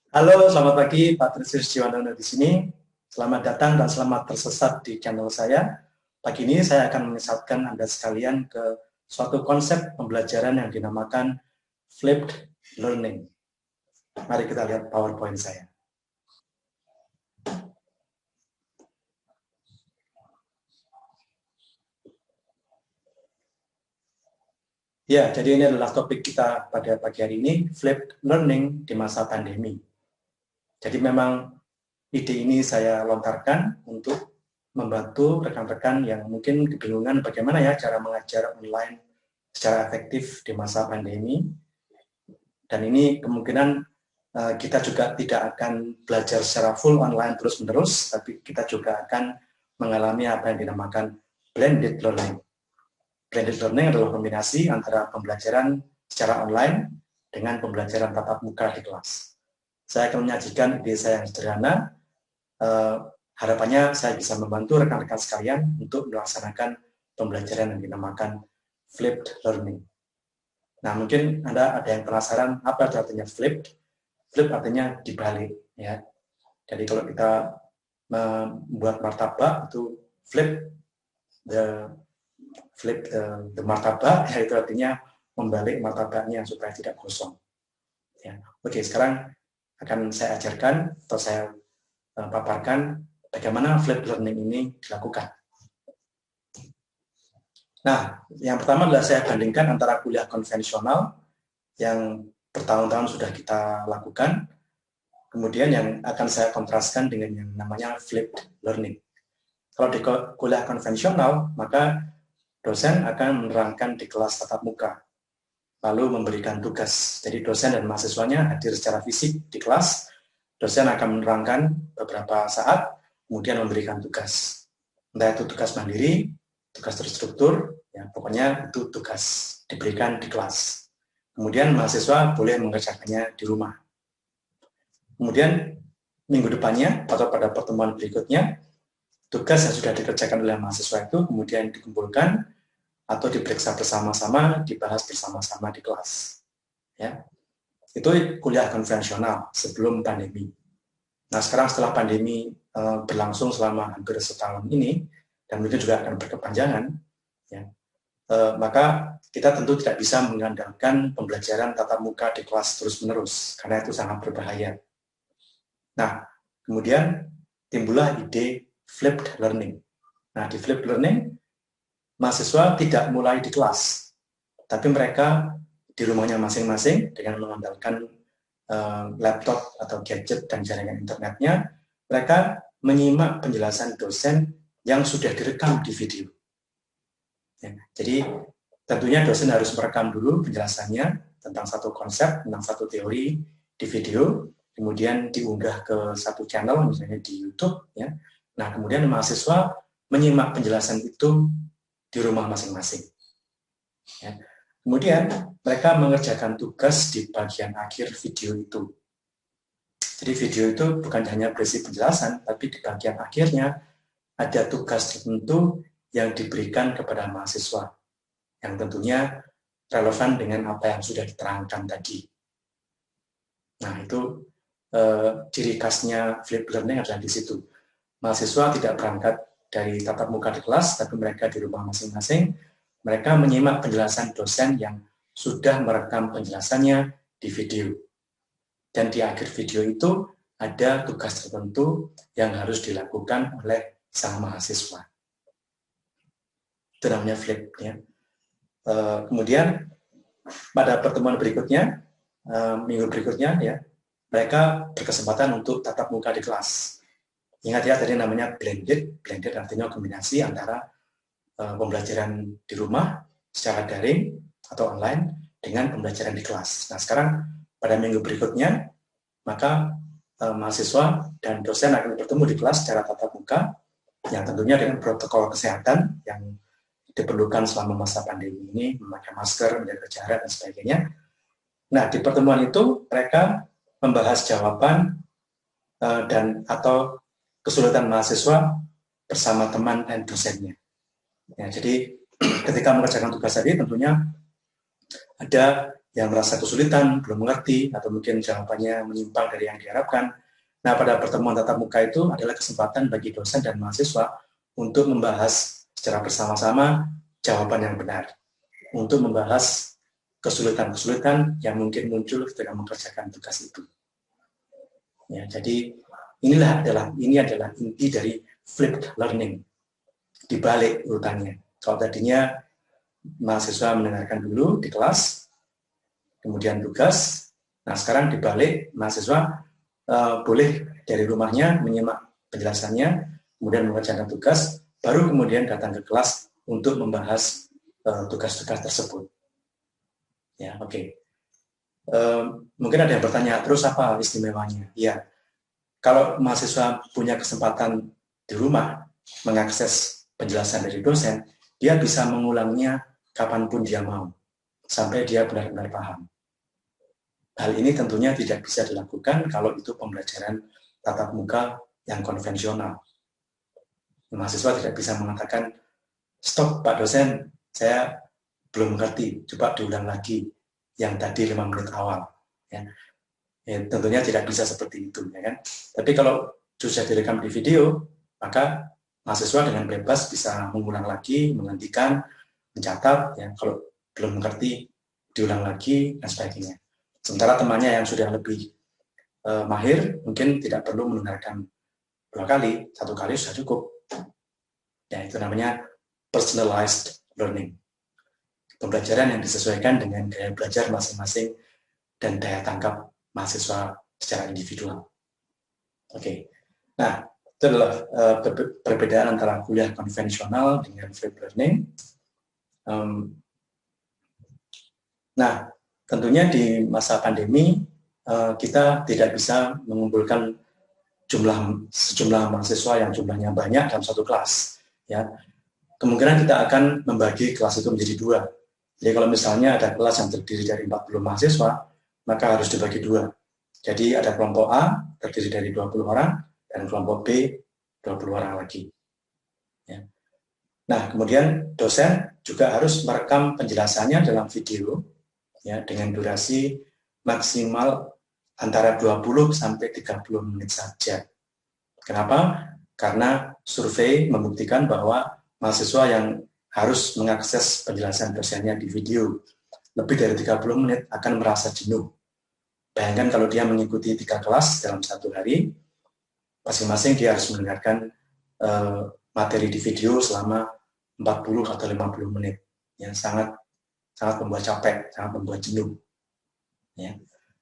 Halo, selamat pagi, Pak Trisius Jiwandono di sini. Selamat datang dan selamat tersesat di channel saya. Pagi ini saya akan menyesatkan Anda sekalian ke suatu konsep pembelajaran yang dinamakan flipped learning. Mari kita lihat PowerPoint saya. Ya, jadi ini adalah topik kita pada pagi hari ini, flipped learning di masa pandemi. Jadi memang ide ini saya lontarkan untuk membantu rekan-rekan yang mungkin kebingungan bagaimana ya cara mengajar online secara efektif di masa pandemi. Dan ini kemungkinan kita juga tidak akan belajar secara full online terus-menerus, tapi kita juga akan mengalami apa yang dinamakan blended learning. Blended learning adalah kombinasi antara pembelajaran secara online dengan pembelajaran tatap muka di kelas. Saya akan menyajikan ide saya yang sederhana. Harapannya saya bisa membantu rekan-rekan sekalian untuk melaksanakan pembelajaran yang dinamakan flipped learning. Nah, mungkin Anda ada yang penasaran apa artinya flipped? Flip artinya dibalik, ya. Jadi kalau kita membuat martabak itu flip the martabak, ya itu artinya membalik martabaknya supaya tidak gosong. Ya. Oke, sekarang akan saya ajarkan atau saya paparkan bagaimana flip learning ini dilakukan. Nah, yang pertama adalah saya bandingkan antara kuliah konvensional yang bertahun-tahun sudah kita lakukan, kemudian yang akan saya kontraskan dengan yang namanya flipped learning. Kalau di kuliah konvensional, maka dosen akan menerangkan di kelas tatap muka, lalu memberikan tugas. Jadi dosen dan mahasiswanya hadir secara fisik di kelas, dosen akan menerangkan beberapa saat, kemudian memberikan tugas. Entah itu tugas mandiri, tugas terstruktur, ya, pokoknya itu tugas diberikan di kelas. Kemudian mahasiswa boleh mengerjakannya di rumah. Kemudian minggu depannya atau pada pertemuan berikutnya, tugas yang sudah dikerjakan oleh mahasiswa itu kemudian dikumpulkan atau diperiksa bersama-sama, dibahas bersama-sama di kelas. Ya. Itu kuliah konvensional sebelum pandemi. Nah, sekarang setelah pandemi berlangsung selama hampir setahun ini, dan mungkin juga akan berkepanjangan, ya, maka kita tentu tidak bisa mengandalkan pembelajaran tatap muka di kelas terus-menerus, karena itu sangat berbahaya. Nah, kemudian timbullah ide flipped learning. Nah, di flipped learning, mahasiswa tidak mulai di kelas, tapi mereka di rumahnya masing-masing dengan mengandalkan laptop atau gadget dan jaringan internetnya, mereka menyimak penjelasan dosen yang sudah direkam di video. Ya, jadi tentunya dosen harus merekam dulu penjelasannya tentang satu konsep, tentang satu teori di video, kemudian diunggah ke satu channel, misalnya di YouTube. Ya. Nah, kemudian mahasiswa menyimak penjelasan itu di rumah masing-masing. Ya. Kemudian mereka mengerjakan tugas di bagian akhir video itu. Jadi video itu bukan hanya berisi penjelasan, tapi di bagian akhirnya ada tugas tertentu yang diberikan kepada mahasiswa, yang tentunya relevan dengan apa yang sudah diterangkan tadi. Nah, itu ciri khasnya flipped learning adalah di situ. Mahasiswa tidak berangkat dari tatap muka di kelas, tapi mereka di rumah masing-masing. Mereka menyimak penjelasan dosen yang sudah merekam penjelasannya di video. Dan di akhir video itu ada tugas tertentu yang harus dilakukan oleh sang mahasiswa. Itu namanya flip. Ya. Kemudian pada pertemuan berikutnya, minggu berikutnya, ya, mereka berkesempatan untuk tatap muka di kelas. Ingat ya, tadi namanya blended. Blended artinya kombinasi antara pembelajaran di rumah secara daring atau online dengan pembelajaran di kelas. Nah, sekarang pada minggu berikutnya, maka mahasiswa dan dosen akan bertemu di kelas secara tatap muka, yang tentunya dengan protokol kesehatan yang diperlukan selama masa pandemi ini, memakai masker, menjaga jarak, dan sebagainya. Nah, di pertemuan itu mereka membahas jawaban dan atau kesulitan mahasiswa bersama teman dan dosennya. Ya, jadi ketika mengerjakan tugas tadi tentunya ada yang merasa kesulitan, belum mengerti, atau mungkin jawabannya menyimpang dari yang diharapkan. Nah, pada pertemuan tatap muka itu adalah kesempatan bagi dosen dan mahasiswa untuk membahas secara bersama-sama jawaban yang benar, untuk membahas kesulitan-kesulitan yang mungkin muncul ketika mengerjakan tugas itu. Ya, jadi ini adalah inti dari flipped learning, dibalik urutannya. Kalau tadinya mahasiswa mendengarkan dulu di kelas, kemudian tugas, nah sekarang dibalik, mahasiswa boleh dari rumahnya menyimak penjelasannya, kemudian mengerjakan tugas, baru kemudian datang ke kelas untuk membahas tugas-tugas tersebut. Ya, oke. Mungkin ada yang bertanya, terus apa istimewanya? Ya, kalau mahasiswa punya kesempatan di rumah mengakses penjelasan dari dosen, dia bisa mengulangnya kapanpun dia mau, sampai dia benar-benar paham. Hal ini tentunya tidak bisa dilakukan kalau itu pembelajaran tatap muka yang konvensional. Mahasiswa tidak bisa mengatakan, stop Pak dosen, saya belum mengerti, coba diulang lagi yang tadi 5 menit awal. Ya. Ya, tentunya tidak bisa seperti itu, ya kan? Tapi kalau sudah direkam di video, maka mahasiswa dengan bebas bisa mengulang lagi, menghentikan, mencatat, ya. Kalau belum mengerti, diulang lagi, dan sebagainya. Sementara temannya yang sudah lebih mahir, mungkin tidak perlu mendengarkan 2 kali, 1 kali sudah cukup. Ya, itu namanya personalized learning. Pembelajaran yang disesuaikan dengan gaya belajar masing-masing dan daya tangkap mahasiswa secara individual. Oke. Nah, itu adalah perbedaan antara kuliah konvensional dengan flipped learning. Nah, tentunya di masa pandemi kita tidak bisa mengumpulkan sejumlah mahasiswa yang jumlahnya banyak dalam satu kelas. Ya, kemungkinan kita akan membagi kelas itu menjadi 2. Jadi kalau misalnya ada kelas yang terdiri dari 40 mahasiswa, maka harus dibagi 2. Jadi ada kelompok A terdiri dari 20 orang, dan kelompok B 20 orang lagi. Ya. Nah, kemudian dosen juga harus merekam penjelasannya dalam video, ya, dengan durasi maksimal antara 20 sampai 30 menit saja. Kenapa? Karena survei membuktikan bahwa mahasiswa yang harus mengakses penjelasan dosennya di video lebih dari 30 menit akan merasa jenuh. Bayangkan kalau dia mengikuti 3 kelas dalam 1 hari, masing-masing dia harus mendengarkan materi di video selama 40 atau 50 menit. Yang sangat membuat capek, sangat membuat jenuh. Ya.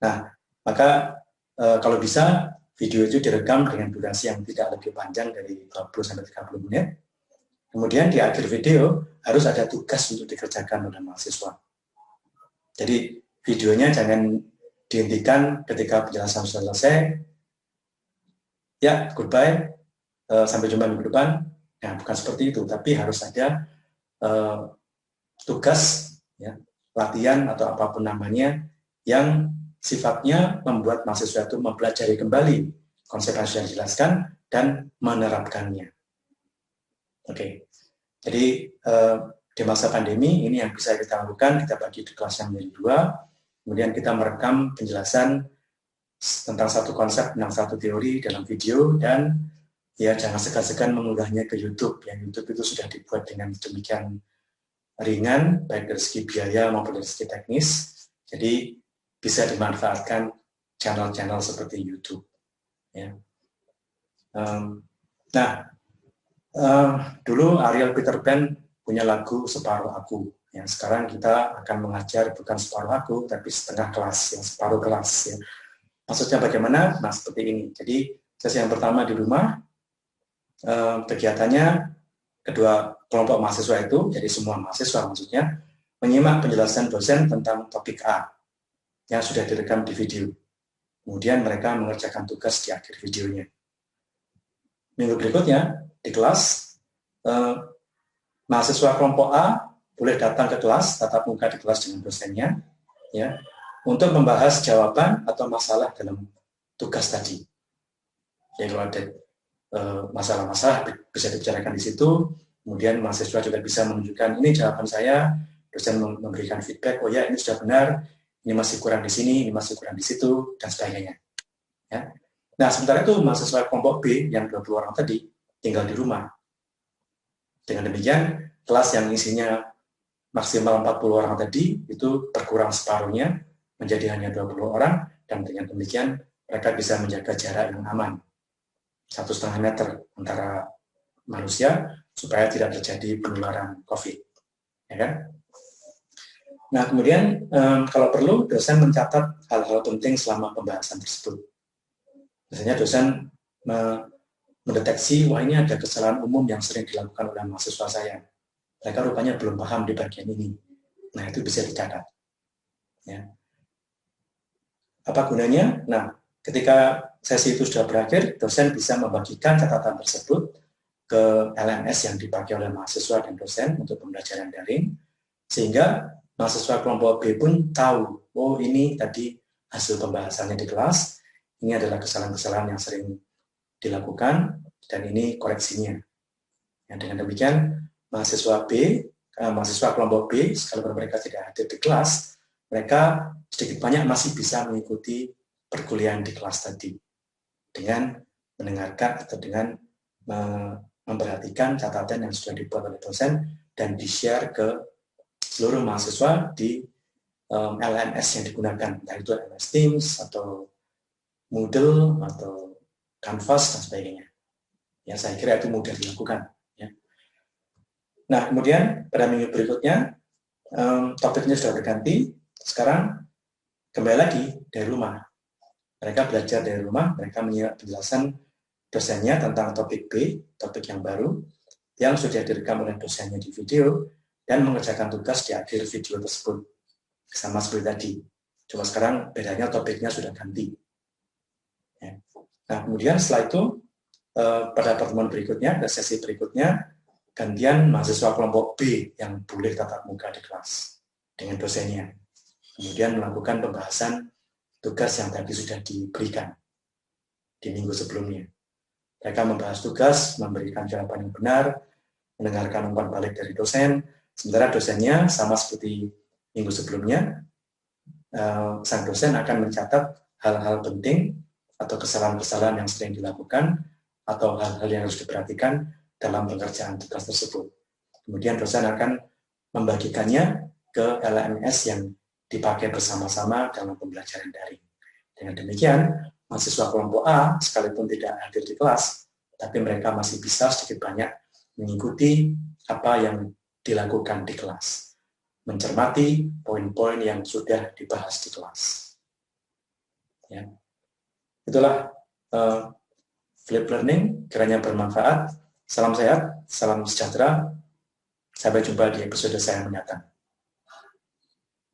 Nah, maka kalau bisa video itu direkam dengan durasi yang tidak lebih panjang dari 20-30 menit. Kemudian di akhir video harus ada tugas untuk dikerjakan oleh mahasiswa. Jadi videonya jangan dihentikan ketika penjelasan sudah selesai. Ya, goodbye, sampai jumpa minggu depan. Nah, bukan seperti itu, tapi harus ada tugas, ya, latihan atau apapun namanya, yang sifatnya membuat mahasiswa itu mempelajari kembali konsep yang sudah dijelaskan dan menerapkannya. Oke, jadi di masa pandemi ini yang bisa kita lakukan, kita bagi di kelas yang menjadi 2, kemudian kita merekam penjelasan tentang satu konsep, tentang satu teori dalam video, dan ya jangan segan-segan mengunggahnya ke YouTube. Yang YouTube itu sudah dibuat dengan demikian ringan, baik dari segi biaya maupun dari segi teknis, jadi bisa dimanfaatkan channel-channel seperti YouTube. Ya. Dulu Ariel Peter Pan punya lagu Separuh Aku. Yang sekarang kita akan mengajar bukan separuh aku, tapi setengah kelas, yang separuh kelas. Ya. Maksudnya bagaimana? Nah, seperti ini. Jadi sesi yang pertama di rumah, kegiatannya kedua kelompok mahasiswa itu, jadi semua mahasiswa maksudnya, menyimak penjelasan dosen tentang topik A yang sudah direkam di video. Kemudian mereka mengerjakan tugas di akhir videonya. Minggu berikutnya, di kelas, mahasiswa kelompok A boleh datang ke kelas, tatap muka di kelas dengan dosennya, ya, untuk membahas jawaban atau masalah dalam tugas tadi. Jadi kalau ada masalah-masalah bisa dibicarakan di situ, kemudian mahasiswa juga bisa menunjukkan ini jawaban saya, dosen memberikan feedback, oh ya ini sudah benar, ini masih kurang di sini, ini masih kurang di situ, dan sebagainya. Ya. Nah, sementara itu mahasiswa kelompok B yang 20 orang tadi tinggal di rumah. Dengan demikian, kelas yang isinya maksimal 40 orang tadi itu berkurang separuhnya menjadi hanya 20 orang, dan dengan demikian mereka bisa menjaga jarak yang aman, 1,5 meter antara manusia supaya tidak terjadi penularan COVID. Ya kan? Nah, kemudian kalau perlu dosen mencatat hal-hal penting selama pembahasan tersebut. Biasanya dosen mendeteksi, wah ini ada kesalahan umum yang sering dilakukan oleh mahasiswa saya. Mereka rupanya belum paham di bagian ini. Nah, itu bisa dicatat. Ya. Apa gunanya? Nah, ketika sesi itu sudah berakhir, dosen bisa membagikan catatan tersebut ke LMS yang dipakai oleh mahasiswa dan dosen untuk pembelajaran daring, sehingga mahasiswa kelompok B pun tahu, oh ini tadi hasil pembahasannya di kelas, ini adalah kesalahan-kesalahan yang sering dilakukan, dan ini koreksinya. Ya, dengan demikian, mahasiswa kelompok B, sekalipun mereka tidak hadir di kelas, mereka sedikit banyak masih bisa mengikuti perkuliahan di kelas tadi, dengan mendengarkan atau dengan memperhatikan catatan yang sudah dibuat oleh dosen, dan di-share ke seluruh mahasiswa di LMS yang digunakan, entah itu MS Teams, atau Moodle, atau Canvas, dan sebagainya. Ya, saya kira itu mudah dilakukan. Ya. Nah, kemudian pada minggu berikutnya, topiknya sudah berganti. Sekarang kembali lagi dari rumah. Mereka belajar dari rumah, mereka menyimak penjelasan dosennya tentang topik B, topik yang baru, yang sudah direkam oleh dosennya di video, dan mengerjakan tugas di akhir video tersebut. Sama seperti tadi. Cuma sekarang bedanya topiknya sudah ganti. Ya. Nah, kemudian setelah itu, pada pertemuan berikutnya, pada sesi berikutnya, gantian mahasiswa kelompok B yang boleh tatap muka di kelas dengan dosennya. Kemudian melakukan pembahasan tugas yang tadi sudah diberikan di minggu sebelumnya. Mereka membahas tugas, memberikan jawaban yang benar, mendengarkan umpan balik dari dosen, sementara dosennya sama seperti minggu sebelumnya, sang dosen akan mencatat hal-hal penting atau kesalahan-kesalahan yang sering dilakukan atau hal-hal yang harus diperhatikan dalam pengerjaan tugas tersebut. Kemudian dosen akan membagikannya ke LMS yang dipakai bersama-sama dalam pembelajaran daring. Dengan demikian, mahasiswa kelompok A sekalipun tidak hadir di kelas, tapi mereka masih bisa sedikit banyak mengikuti apa yang dilakukan di kelas, mencermati poin-poin yang sudah dibahas di kelas. Ya. Itulah Flip Learning, kiranya bermanfaat. Salam sehat, salam sejahtera. Sampai jumpa di episode saya mendatang.